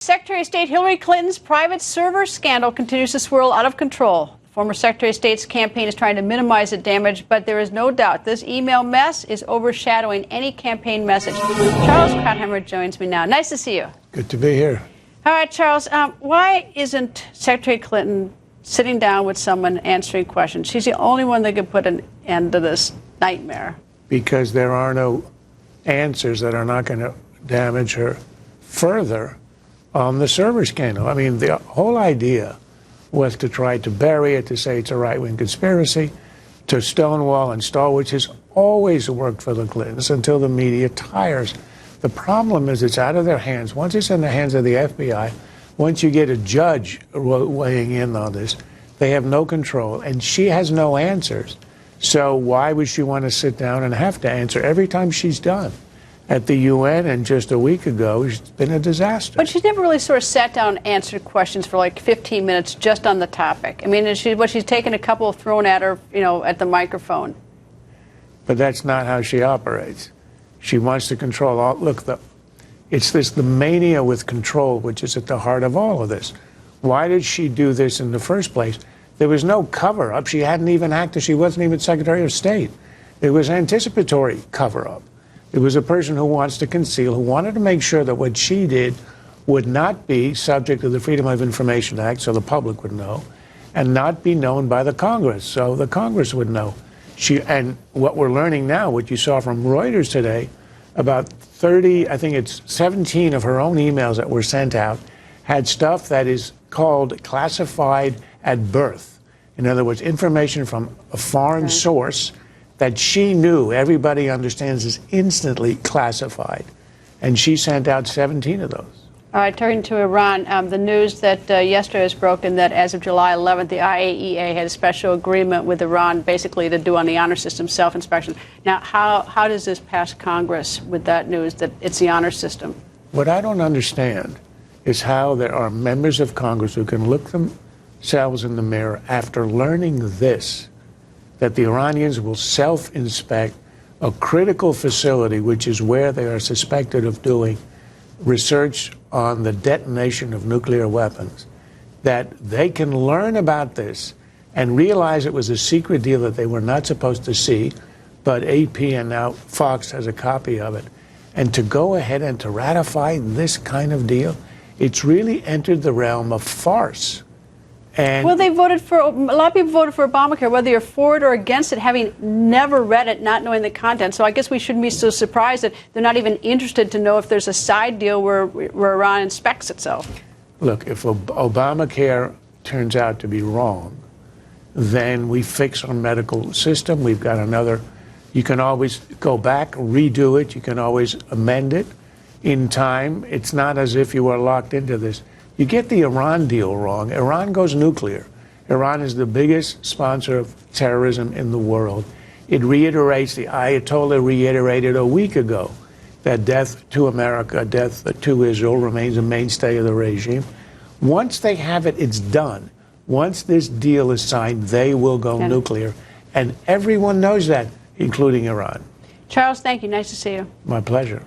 Secretary of State Hillary Clinton's private server scandal continues to swirl out of control. The former Secretary of State's campaign is trying to minimize the damage, but there is no doubt this email mess is overshadowing any campaign message. Charles Krauthammer joins me now. Nice to see you. Good to be here. All right, Charles, why isn't Secretary Clinton sitting down with someone answering questions? She's the only one that could put an end to this nightmare. Because there are no answers that are not going to damage her further on the server scandal. I mean, the whole idea was to try to bury it, to say it's a right-wing conspiracy, to stonewall and stall, which has always worked for the Clintons until the media tires. The problem is it's out of their hands. Once it's in the hands of the FBI, once you get a judge weighing in on this, they have no control, and she has no answers. So why would she want to sit down and have to answer every time she's done? At the UN, and just a week ago, it's been a disaster. But she's never really sort of sat down and answered questions for like 15 minutes just on the topic. I mean, she's taken a couple thrown at her, you know, at the microphone. But that's not how she operates. She wants to control all. Look, it's the mania with control, which is at the heart of all of this. Why did she do this in the first place? There was no cover-up. She hadn't even acted. She wasn't even Secretary of State. It was anticipatory cover-up. It was a person who wants to conceal, who wanted to make sure that what she did would not be subject to the Freedom of Information Act, so the public would know, and not be known by the Congress, so the Congress would know. And what we're learning now, what you saw from Reuters today, about 30, I think it's 17 of her own emails that were sent out, had stuff that is called classified at birth. In other words, information from a foreign source that she knew, everybody understands, is instantly classified. And she sent out 17 of those. All right, turning to Iran, the news that yesterday was broken that as of July 11th, the IAEA had a special agreement with Iran basically to do on the honor system self-inspection. Now, how does this pass Congress with that news that it's the honor system? What I don't understand is how there are members of Congress who can look themselves in the mirror after learning this, that the Iranians will self-inspect a critical facility, which is where they are suspected of doing research on the detonation of nuclear weapons, that they can learn about this and realize it was a secret deal that they were not supposed to see, but AP and now Fox has a copy of it, and to go ahead and to ratify this kind of deal, it's really entered the realm of farce. And well, a lot of people voted for Obamacare, whether you're for it or against it, having never read it, not knowing the content. So I guess we shouldn't be so surprised that they're not even interested to know if there's a side deal where Iran inspects itself. Look, if Obamacare turns out to be wrong, then we fix our medical system. We've got another. You can always go back, redo it. You can always amend it in time. It's not as if you are locked into this. You get the Iran deal wrong. Iran goes nuclear. Iran is the biggest sponsor of terrorism in the world. It reiterates, the Ayatollah reiterated a week ago that death to America, death to Israel remains a mainstay of the regime. Once they have it, it's done. Once this deal is signed, they will go nuclear. And everyone knows that, including Iran. Charles, thank you. Nice to see you. My pleasure.